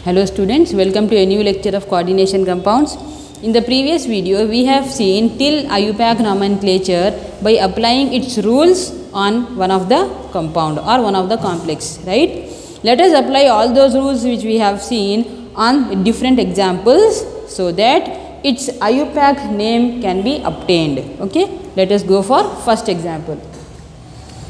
Hello students, welcome to a new lecture of coordination compounds. In the previous video, we have seen till IUPAC nomenclature by applying its rules on one of the compound or one of the complex, right? Let us apply all those rules which we have seen on different examples so that its IUPAC name can be obtained. Okay, let us go for first example.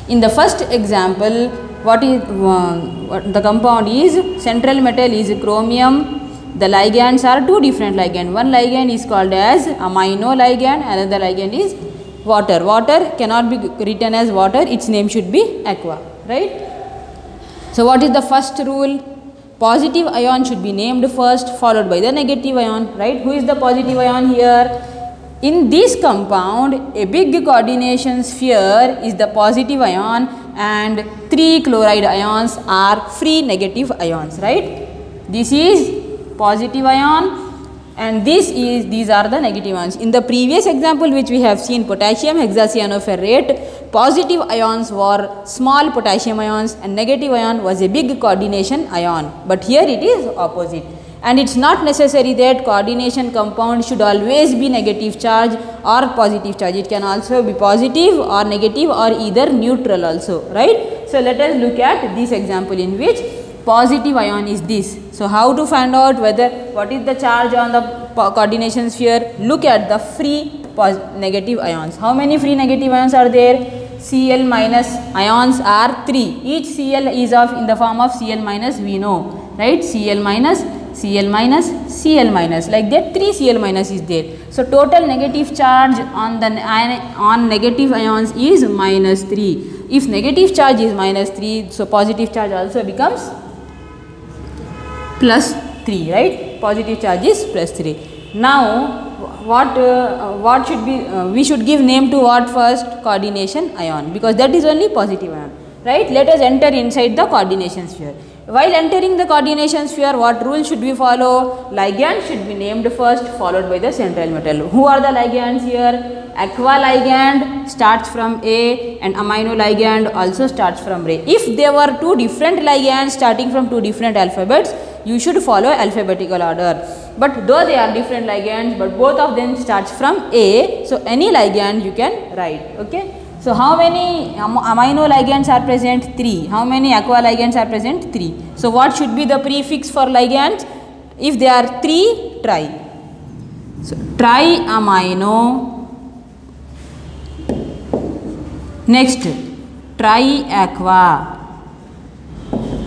In the first example, what the compound is, central metal is chromium. The ligands are two different ligands. One ligand is called as amino ligand, another ligand is water. Water cannot be written as water, its name should be aqua, right? So what is the first rule? Positive ion should be named first, followed by the negative ion, right? Who is the positive ion here? In this compound, a big coordination sphere is the positive ion and 3 chloride ions are free negative ions, right? This is positive ion and these are the negative ions. In the previous example which we have seen, potassium hexacyanoferrate, positive ions were small potassium ions and negative ion was a big coordination ion. But here it is opposite. And it's not necessary that coordination compound should always be negative charge or positive charge. It can also be positive or negative or either neutral also, right? So let us look at this example in which positive ion is this. So how to find out what is the charge on the coordination sphere? Look at the free negative ions. How many free negative ions are there? Cl minus ions are 3. Each Cl is in the form of Cl minus, we know, right? Cl minus, Cl minus, Cl minus, like that 3 Cl minus is there. So total negative charge on negative ions is minus 3. If negative charge is minus 3, so positive charge also becomes plus 3, right? Positive charge is plus 3. Now what should be, we should give name to what first? Coordination ion, because that is only positive ion, right? Let us enter inside the coordination sphere. While entering the coordination sphere, what rule should we follow? Ligand should be named first, followed by the central metal. Who are the ligands here? Aqua ligand starts from A and amino ligand also starts from A. If there were two different ligands starting from two different alphabets, you should follow alphabetical order. But though they are different ligands, but both of them starts from A, so any ligand you can write, okay? So how many amino ligands are present? 3. How many aqua ligands are present? 3. So what should be the prefix for ligands? If they are 3, tri. So triamino, next triaqua,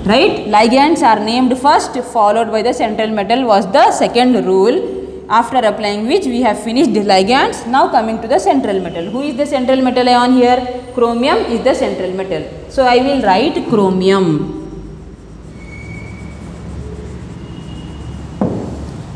right? Ligands are named first, followed by the central metal was the second rule. After applying which we have finished the ligands. Now coming to the central metal. Who is the central metal ion here? Chromium is the central metal. So I will write chromium.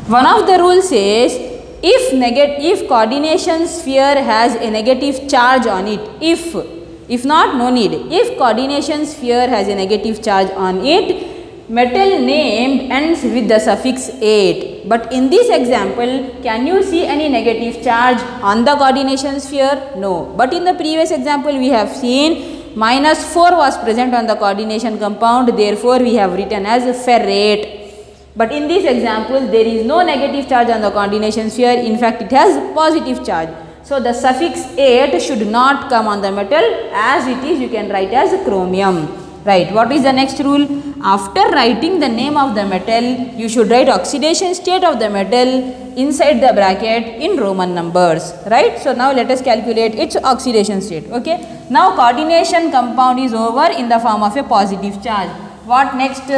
One of the rules says if coordination sphere has a negative charge on it, if not, no need. If coordination sphere has a negative charge on it, metal named ends with the suffix 8. But in this example, can you see any negative charge on the coordination sphere? No. But in the previous example, we have seen minus 4 was present on the coordination compound. Therefore, we have written as ferrate. But in this example, there is no negative charge on the coordination sphere. In fact, it has positive charge. So the suffix 8 should not come on the metal. As it is, you can write as chromium. Right. What is the next rule? After writing the name of the metal, you should write oxidation state of the metal inside the bracket in Roman numbers. Right. So now let us calculate its oxidation state. Okay. Now coordination compound is over in the form of a positive charge. What next?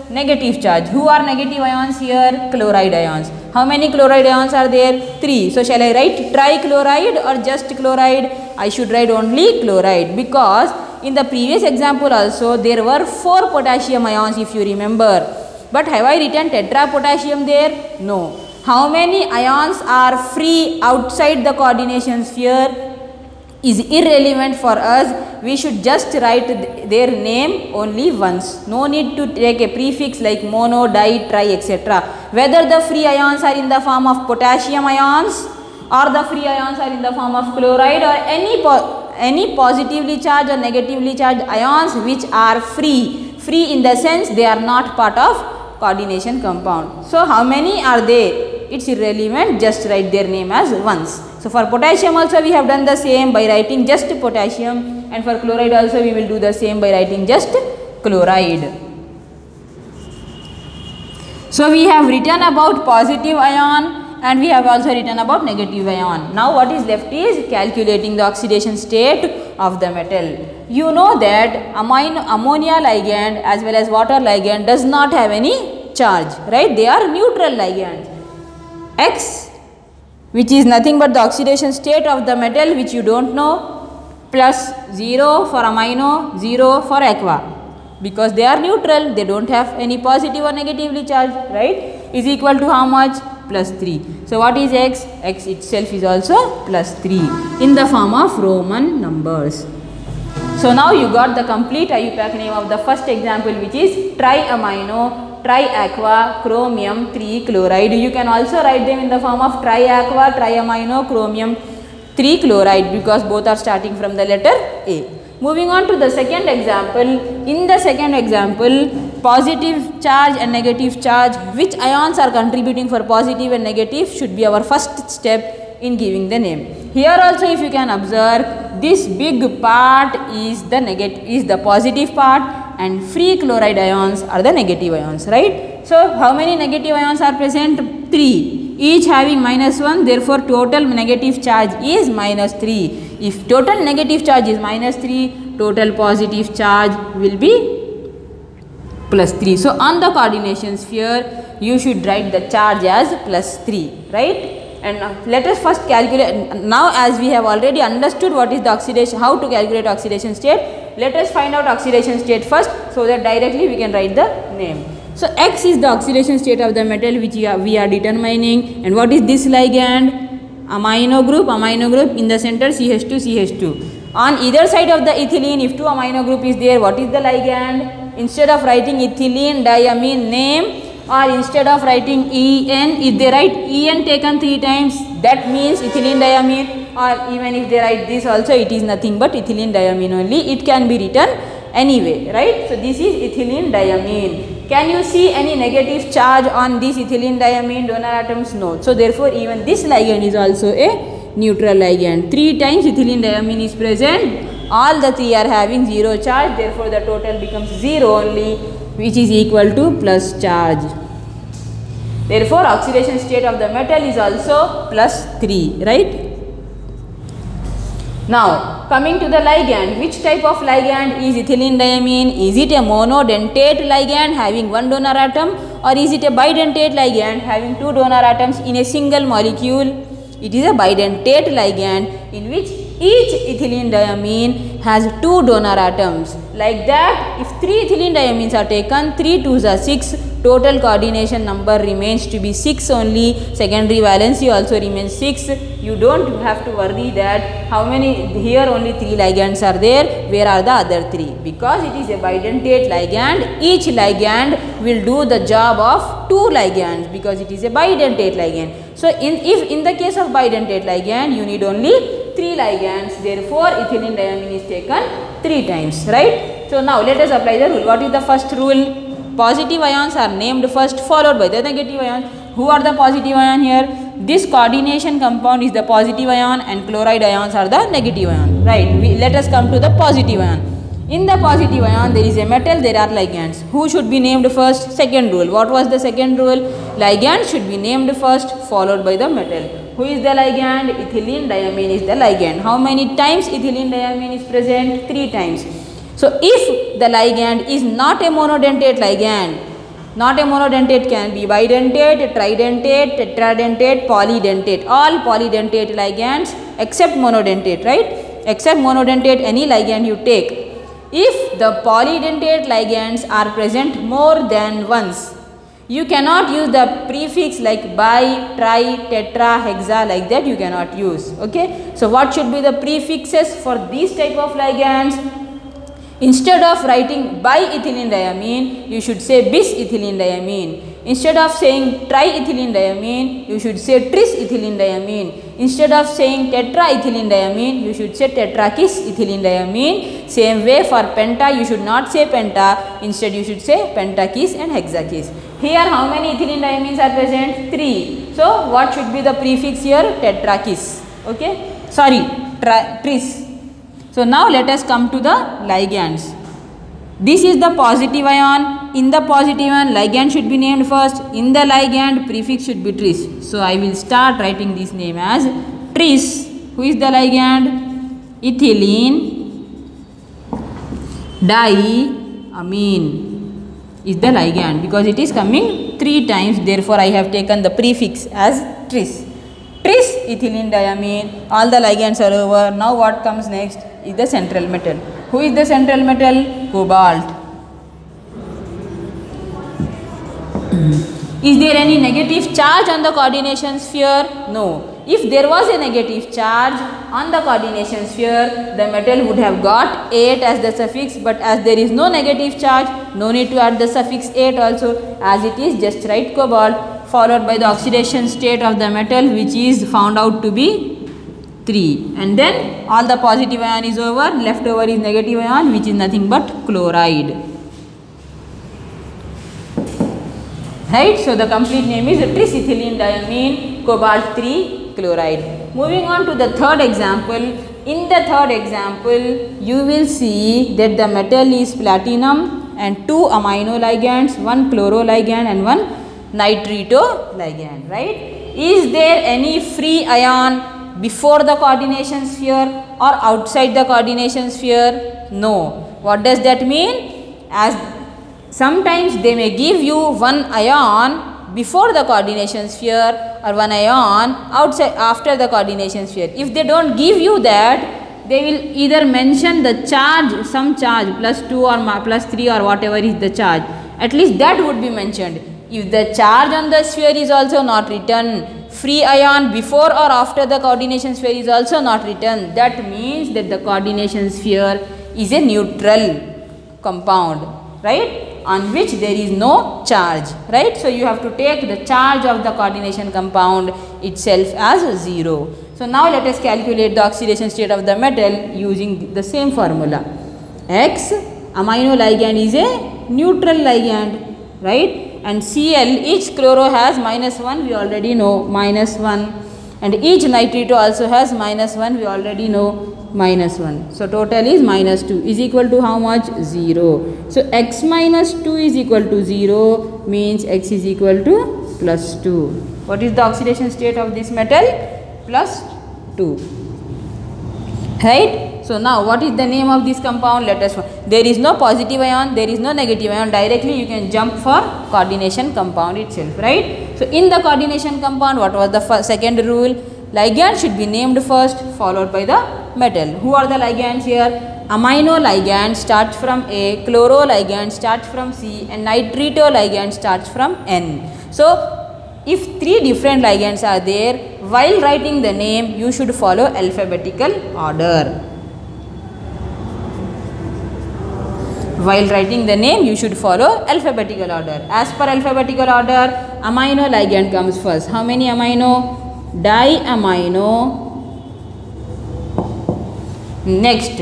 Negative charge. Who are negative ions here? Chloride ions. How many chloride ions are there? 3. So shall I write trichloride or just chloride? I should write only chloride, because in the previous example also there were 4 potassium ions if you remember. But have I written tetrapotassium there? No. How many ions are free outside the coordination sphere is irrelevant for us. We should just write their name only once. No need to take a prefix like mono, di, tri, etc. Whether the free ions are in the form of potassium ions or the free ions are in the form of chloride or any positively charged or negatively charged ions which are free in the sense they are not part of coordination compound. So how many are there? It's irrelevant, just write their name as once. So for potassium also we have done the same by writing just potassium, and for chloride also we will do the same by writing just chloride. So we have written about positive ion and we have also written about negative ion. Now what is left is calculating the oxidation state of the metal. You know that ammonia ligand as well as water ligand does not have any charge, right? They are neutral ligands. X, which is nothing but the oxidation state of the metal, which you don't know, plus 0 for amino, 0 for aqua, because they are neutral, they don't have any positive or negatively charged, right, is equal to how much? Plus 3. So what is X? X itself is also plus 3 in the form of Roman numbers. So now you got the complete IUPAC name of the first example, which is triamino triaqua chromium 3 chloride. You can also write them in the form of triaqua triamino chromium 3 chloride, because both are starting from the letter A. Moving on to the second example. In the second example, positive charge and negative charge, which ions are contributing for positive and negative, should be our first step in giving the name. Here also, if you can observe, this big part is the positive part, and free chloride ions are the negative ions, right? So how many negative ions are present? 3, each having -1, therefore total negative charge is -3. If total negative charge is -3, total positive charge will be +3. So on the coordination sphere, you should write the charge as +3, right? And let us first calculate. Now as we have already understood what is the oxidation, how to calculate oxidation state, let us find out oxidation state first, so that directly we can write the name. So X is the oxidation state of the metal which we are determining. And what is this ligand? Amino group in the center CH2 CH2. On either side of the ethylene, if 2 amino group is there, what is the ligand? Instead of writing ethylene diamine name, or instead of writing En, if they write En taken 3 times, that means ethylene diamine, or even if they write this also, it is nothing but ethylene diamine only. It can be written anyway, right? So this is ethylene diamine. Can you see any negative charge on this ethylene diamine donor atoms? No. So therefore even this ligand is also a neutral ligand. 3 times ethylene diamine is present. All the 3 are having 0 charge. Therefore the total becomes 0 only, which is equal to plus charge. Therefore oxidation state of the metal is also +3, right? Now coming to the ligand, which type of ligand is ethylene diamine? Is it a monodentate ligand having 1 donor atom, or is it a bidentate ligand having 2 donor atoms in a single molecule? It is a bidentate ligand in which each ethylene diamine has 2 donor atoms. Like that, if 3 ethylene diamines are taken, 3 2s are 6, total coordination number remains to be 6 only. Secondary valency also remains 6. You don't have to worry that how many, here only 3 ligands are there, where are the other 3? Because it is a bidentate ligand, each ligand will do the job of 2 ligands, because it is a bidentate ligand. So if in the case of bidentate ligand, you need only 3 ligands, therefore ethylene diamine is taken 3 times, right? So now let us apply the rule. What is the first rule? Positive ions are named first, followed by the negative ions. Who are the positive ion here? This coordination compound is the positive ion, and chloride ions are the negative ion, right? Let us come to the positive ion. In the positive ion, there is a metal, there are ligands. Who should be named first? Second rule. What was the second rule? Ligand should be named first, followed by the metal. Who is the ligand? Ethylene diamine is the ligand. How many times ethylene diamine is present? 3 times. So if the ligand is not a monodentate ligand, not a monodentate, can be bidentate, tridentate, tetradentate, polydentate, all polydentate ligands except monodentate, right? Except monodentate, any ligand you take. If the polydentate ligands are present more than once, you cannot use the prefix like bi, tri, tetra, hexa, like that you cannot use, okay? So what should be the prefixes for these type of ligands? Instead of writing bi-ethylene diamine, you should say bis-ethylene diamine. Instead of saying tri-ethylene diamine, you should say tris-ethylene diamine. Instead of saying tetra-ethylene diamine, you should say tetrakis-ethylene diamine. Same way for penta, you should not say penta. Instead, you should say pentakis and hexakis. Here how many ethylene diamines are present? 3. So what should be the prefix here? Tetrakis. Okay. Sorry, tris. So now let us come to the ligands. This is the positive ion. In the positive ion, ligand should be named first. In the ligand, prefix should be tris. So I will start writing this name as tris. Who is the ligand? Ethylene diamine is the ligand, because it is coming 3 times. Therefore, I have taken the prefix as tris. Tris ethylene diamine. All the ligands are over. Now what comes next is the central metal. Who is the central metal? Cobalt. Is there any negative charge on the coordination sphere? No. If there was a negative charge on the coordination sphere, the metal would have got 8 as the suffix, but as there is no negative charge, no need to add the suffix 8 also. As it is, just write cobalt followed by the oxidation state of the metal, which is found out to be 3, and then all the positive ion is over, left over is negative ion, which is nothing but chloride. Right, so the complete name is trisethylene diamine cobalt 3 chloride. Moving on to the third example. In the third example, you will see that the metal is platinum and 2 amino ligands, 1 chloro ligand and 1 nitrito ligand. Right? Is there any free ion before the coordination sphere or outside the coordination sphere? No. What does that mean? As sometimes they may give you 1 ion before the coordination sphere or 1 ion outside after the coordination sphere. If they don't give you that, they will either mention the charge, some charge +2 or +3 or whatever is the charge. At least that would be mentioned. If the charge on the sphere is also not written, free ion before or after the coordination sphere is also not written, that means that the coordination sphere is a neutral compound, right, on which there is no charge, right. So you have to take the charge of the coordination compound itself as 0. So now let us calculate the oxidation state of the metal using the same formula. X amino ligand is a neutral ligand, right, and Cl, each chloro has -1, we already know, -1, and each nitrito also has -1, we already know, -1. So total is -2 is equal to how much? 0. So x minus 2 is equal to 0 means x is equal to +2. What is the oxidation state of this metal? +2. Right? So now what is the name of this compound? Let us find. There is no positive ion, there is no negative ion. Directly you can jump for coordination compound itself, right? So in the coordination compound, what was the second rule? Ligand should be named first, followed by the metal. Who are the ligands here? Amino ligand starts from A, chloro ligand starts from C, and nitrito ligand starts from N. So if 3 different ligands are there, while writing the name, you should follow alphabetical order. While writing the name, you should follow alphabetical order. As per alphabetical order, amino ligand comes first. How many amino? Diamino. Next,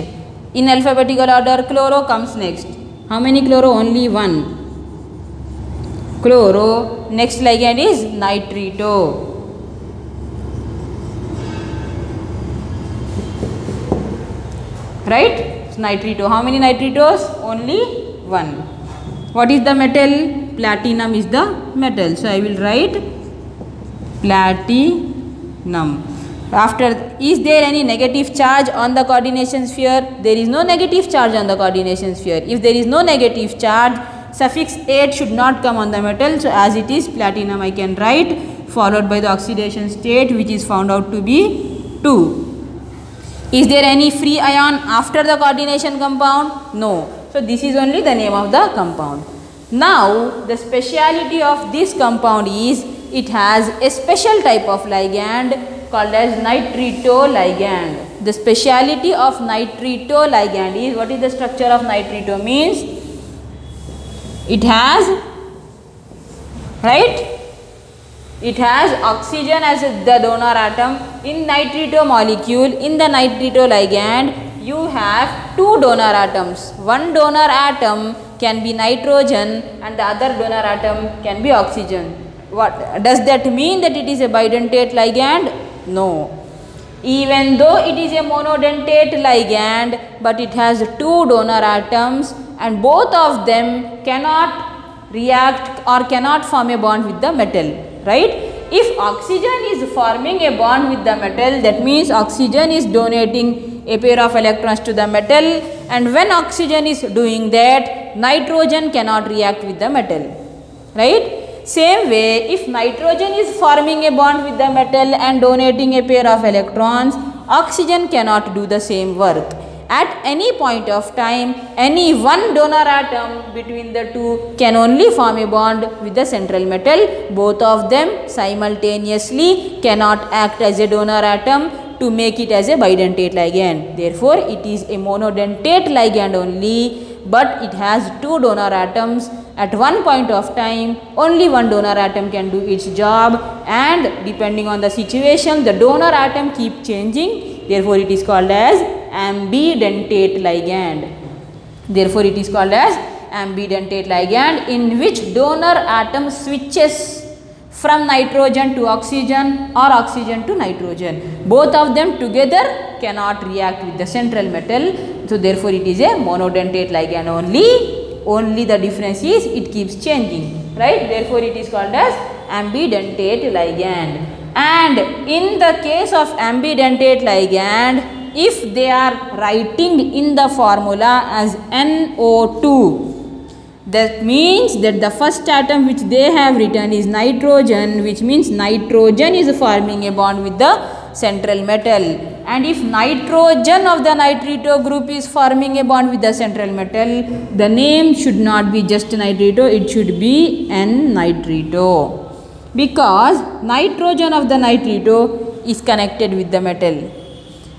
in alphabetical order, chloro comes next. How many chloro? Only 1. Chloro. Next ligand is nitrito. Right? Nitrito. How many nitritos? Only 1. What is the metal? Platinum is the metal. So I will write platinum. After, is there any negative charge on the coordination sphere? There is no negative charge on the coordination sphere. If there is no negative charge, suffix 8 should not come on the metal. So as it is, platinum I can write, followed by the oxidation state, which is found out to be 2. Is there any free ion after the coordination compound? No. So this is only the name of the compound. Now the speciality of this compound is it has a special type of ligand called as nitrito ligand. The speciality of nitrito ligand is, what is the structure of nitrito? Means it has, right, it has oxygen as the donor atom. In nitrito molecule, in the nitrito ligand, you have 2 donor atoms. One donor atom can be nitrogen and the other donor atom can be oxygen. What does that mean? That it is a bidentate ligand? No. Even though it is a monodentate ligand, but it has two donor atoms and both of them cannot react or cannot form a bond with the metal, right? If oxygen is forming a bond with the metal, that means oxygen is donating a pair of electrons to the metal, and when oxygen is doing that, nitrogen cannot react with the metal, right? Same way, if nitrogen is forming a bond with the metal and donating a pair of electrons, oxygen cannot do the same work. At any point of time, any one donor atom between the two can only form a bond with the central metal. Both of them simultaneously cannot act as a donor atom to make it as a bidentate ligand. Therefore, it is a monodentate ligand only, but it has two donor atoms. At one point of time, only one donor atom can do its job, and depending on the situation, the donor atom keep changing. Therefore, it is called as ambidentate ligand. Therefore, it is called as ambidentate ligand, in which donor atom switches from nitrogen to oxygen or oxygen to nitrogen. Both of them together cannot react with the central metal. So, therefore, it is a monodentate ligand only. Only the difference is it keeps changing, right? Therefore, it is called as ambidentate ligand. And in the case of ambidentate ligand, if they are writing in the formula as NO2, that means that the first atom which they have written is nitrogen, which means nitrogen is forming a bond with the central metal. And if nitrogen of the nitrito group is forming a bond with the central metal, the name should not be just nitrito, it should be N-nitrito, because nitrogen of the nitrito is connected with the metal.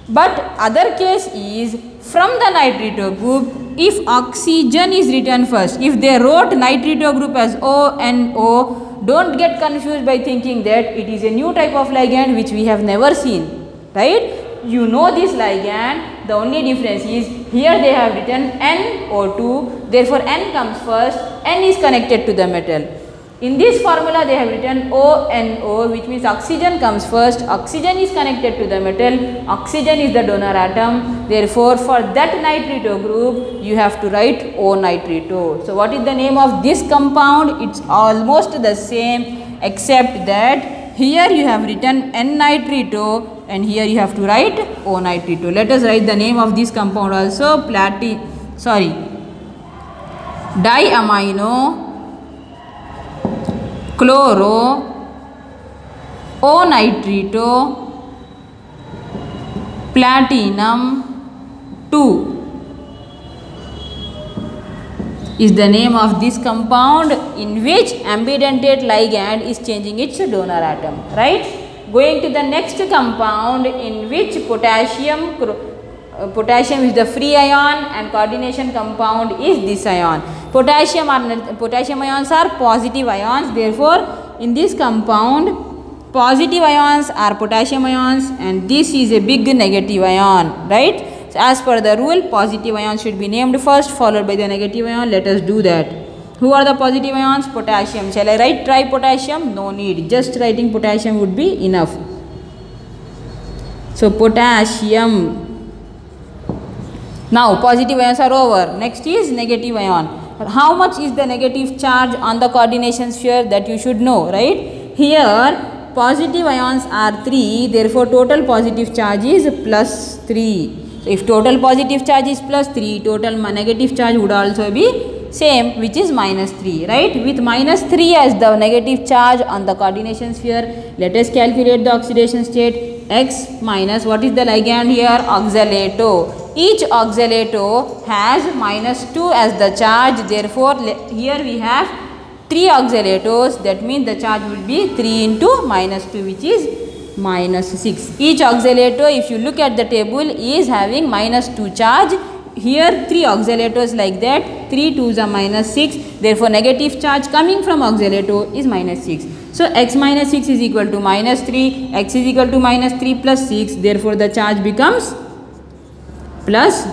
But other case is, from the nitrito group, if oxygen is written first, if they wrote nitrito group as ONO, don't get confused by thinking that it is a new type of ligand which we have never seen, right? You know this ligand, the only difference is here they have written NO2, therefore N comes first, N is connected to the metal. In this formula they have written ONO, which means oxygen comes first, oxygen is connected to the metal, oxygen is the donor atom, therefore for that nitrito group you have to write O-nitrito. So what is the name of this compound? It's almost the same, except that here you have written N-nitrito and here you have to write O-nitrito. Let us write the name of this compound also, diamino chloro O-nitrito platinum 2 is the name of this compound, in which ambidentate ligand is changing its donor atom, right? Going to the next compound, in which potassium is the free ion and coordination compound is this ion. Potassium ions are positive ions, therefore in this compound positive ions are potassium ions and this is a big negative ion, right? So as per the rule, positive ions should be named first followed by the negative ion. Let us do that. Who are the positive ions? Potassium. Shall I write tripotassium? No need. Just writing potassium would be enough. So potassium. Now positive ions are over. Next is negative ion. How much is the negative charge on the coordination sphere? That you should know, right? Here positive ions are 3. Therefore total positive charge is plus 3. So if total positive charge is plus 3, total negative charge would also be same, which is minus 3, right? With minus 3 as the negative charge on the coordination sphere, let us calculate the oxidation state. X minus, what is the ligand here? Oxalato. Each oxalato has minus 2 as the charge, therefore here we have 3 oxalatos, that means the charge will be 3 into minus 2, which is minus 6. Each oxalato, if you look at the table, is having minus 2 charge. Here 3 oxalatos like that, 3 2s are minus 6, therefore negative charge coming from oxalato is minus 6. So x minus 6 is equal to minus 3, x is equal to minus 3 plus 6, therefore the charge becomes plus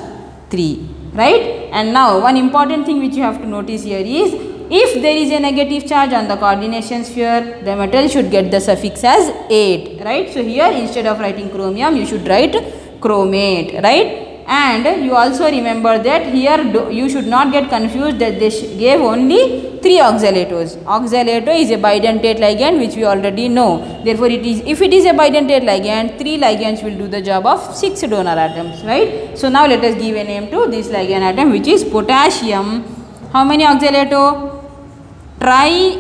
3, right? And now one important thing which you have to notice here is, if there is a negative charge on the coordination sphere, the metal should get the suffix as ate, right? So here instead of writing chromium, you should write chromate, right? And you also remember that here you should not get confused that they gave only 3 oxalatos. Oxalato is a bidentate ligand which we already know. Therefore, if it is a bidentate ligand, 3 ligands will do the job of 6 donor atoms, right? So now let us give a name to this ligand atom, which is potassium. How many oxalato? Trioxalato.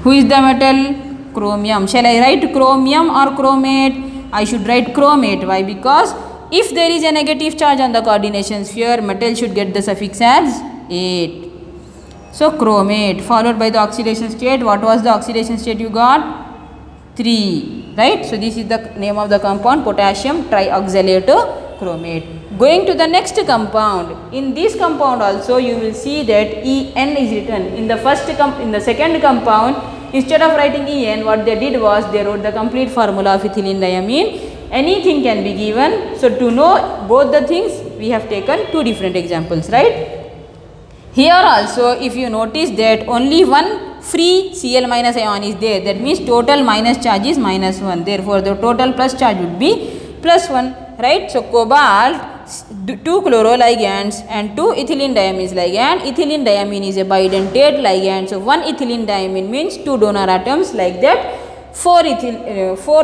Who is the metal? Chromium. Shall I write chromium or chromate? I should write chromate. Why? Because if there is a negative charge on the coordination sphere, metal should get the suffix as ate. So chromate followed by the oxidation state. What was the oxidation state you got? 3, right? So this is the name of the compound, potassium trioxalato chromate. Going to the next compound. In this compound also you will see that En is written. In the second compound, instead of writing En, what they did was they wrote the complete formula of ethylene diamine. Anything can be given. So to know both the things, we have taken 2 different examples, right? Here also, if you notice that only one free Cl minus ion is there, that means total minus charge is -1. Therefore, the total plus charge would be +1, right? So cobalt, 2 chloroligands and 2 ethylene diamines ligand. Ethylene diamine is a bidentate ligand. So 1 ethylene diamine means 2 donor atoms, like that 4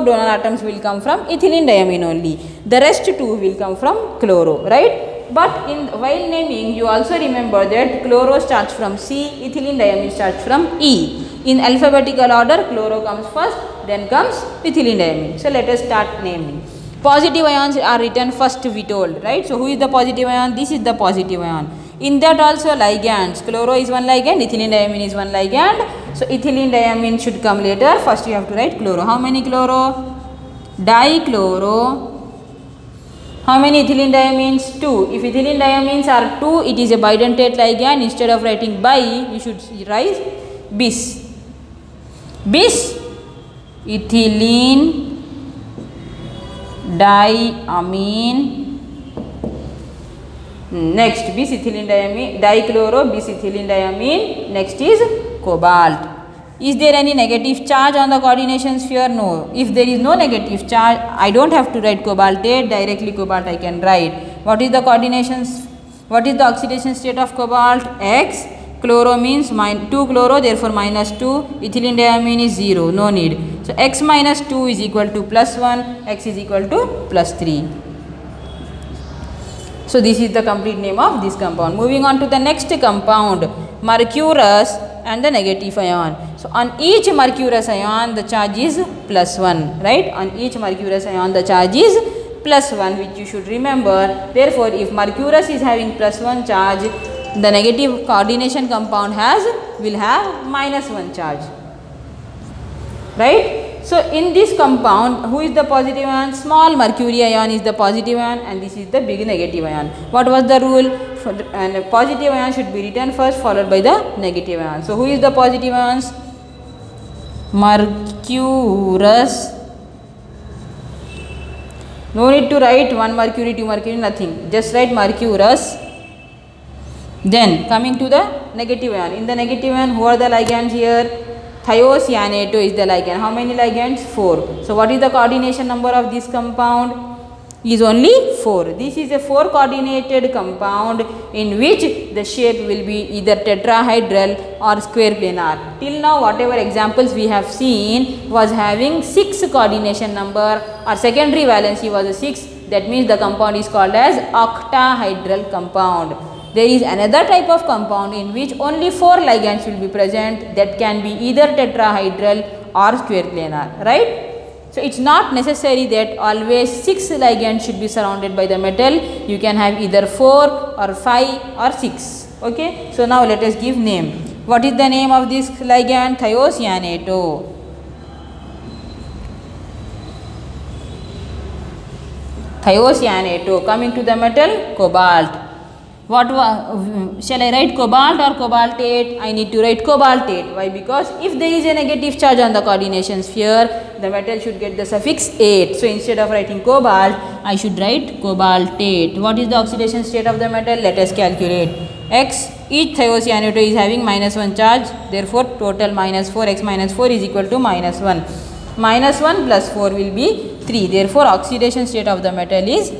donor atoms will come from ethylene diamine only. The rest 2 will come from chloro, right? But while naming, you also remember that chloro starts from C, ethylene diamine starts from E. In alphabetical order, chloro comes first, then comes ethylene diamine. So let us start naming. Positive ions are written first, we told, right? So who is the positive ion? This is the positive ion. In that also ligands, chloro is one ligand, ethylene diamine is one ligand. So ethylene diamine should come later. First you have to write chloro. How many chloro? Dichloro. How many ethylene diamines? 2. If ethylene diamines are 2, it is a bidentate ligand. Instead of writing bi, you should write bis. Bis ethylene diamine. Next, bis ethylene diamine, dichloro, bis ethylene diamine. Next is cobalt. Is there any negative charge on the coordination sphere? No. If there is no negative charge, I don't have to write cobaltate. Directly cobalt I can write. What is the coordinations? What is the oxidation state of cobalt? X. Chloro means 2 chloro, therefore -2. Ethylene diamine is 0. No need. So X minus 2 is equal to +1. X is equal to +3. So this is the complete name of this compound. Moving on to the next compound, mercurous and the negative ion. So on each mercurous ion the charge is +1, right? On each mercurous ion the charge is +1, which you should remember. Therefore, if mercurous is having +1 charge, the negative coordination compound will have -1 charge, right? So in this compound, who is the positive ion? Small mercury ion is the positive ion and this is the big negative ion. What was the rule? And positive ion should be written first, followed by the negative ion. So who is the positive ions? Mercurous. No need to write 1 mercury, 2 mercury, nothing. Just write mercurous. Then coming to the negative ion. In the negative ion, who are the ligands here? Thiocyanato is the ligand. How many ligands? 4. So what is the coordination number of this compound? Is only 4. This is a 4 coordinated compound in which the shape will be either tetrahedral or square planar. Till now whatever examples we have seen was having 6 coordination number, or secondary valency was a 6. That means the compound is called as octahedral compound. There is another type of compound in which only 4 ligands will be present, that can be either tetrahedral or square planar, right? So it's not necessary that always 6 ligands should be surrounded by the metal. You can have either 4 or 5 or 6. Okay. So now let us give name. What is the name of this ligand? Thiocyanato. Thiocyanato. Coming to the metal, cobalt. Shall I write cobalt or cobaltate? I need to write cobaltate. Why? Because if there is a negative charge on the coordination sphere, the metal should get the suffix ate. So instead of writing cobalt, I should write cobaltate. What is the oxidation state of the metal? Let us calculate. X, each thiocyanato is having -1 charge. Therefore, total -4, x minus 4 is equal to -1. -1 plus 4 will be 3. Therefore, oxidation state of the metal is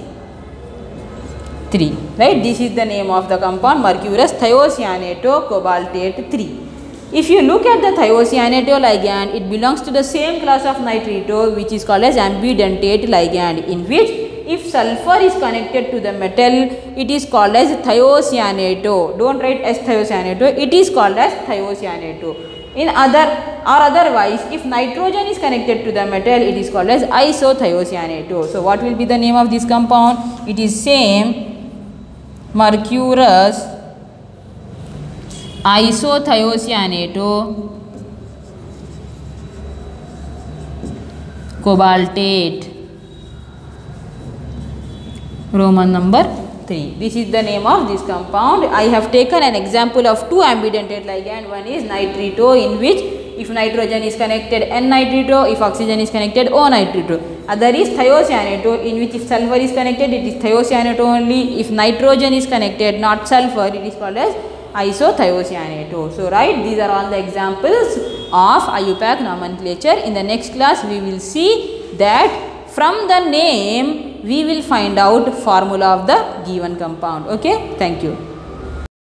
3. Right? This is the name of the compound, mercurous thiocyanato cobaltate 3. If you look at the thiocyanato ligand, it belongs to the same class of nitrito, which is called as ambidentate ligand, in which if sulfur is connected to the metal, it is called as thiocyanato. Don't write as thiocyanato, it is called as thiocyanato. Otherwise, if nitrogen is connected to the metal, it is called as isothiocyanato. So what will be the name of this compound? It is same mercurous isothiocyanato cobaltate, Roman number 3. This is the name of this compound. I have taken an example of two ambidentate ligand. One is nitrito, in which if nitrogen is connected N-nitrito, if oxygen is connected O-nitrito. Other is thiocyanato, in which if sulfur is connected, it is thiocyanato only. If nitrogen is connected, not sulfur, it is called as isothiocyanato. So, right, these are all the examples of IUPAC nomenclature. In the next class, we will see that from the name, we will find out formula of the given compound. Okay, thank you.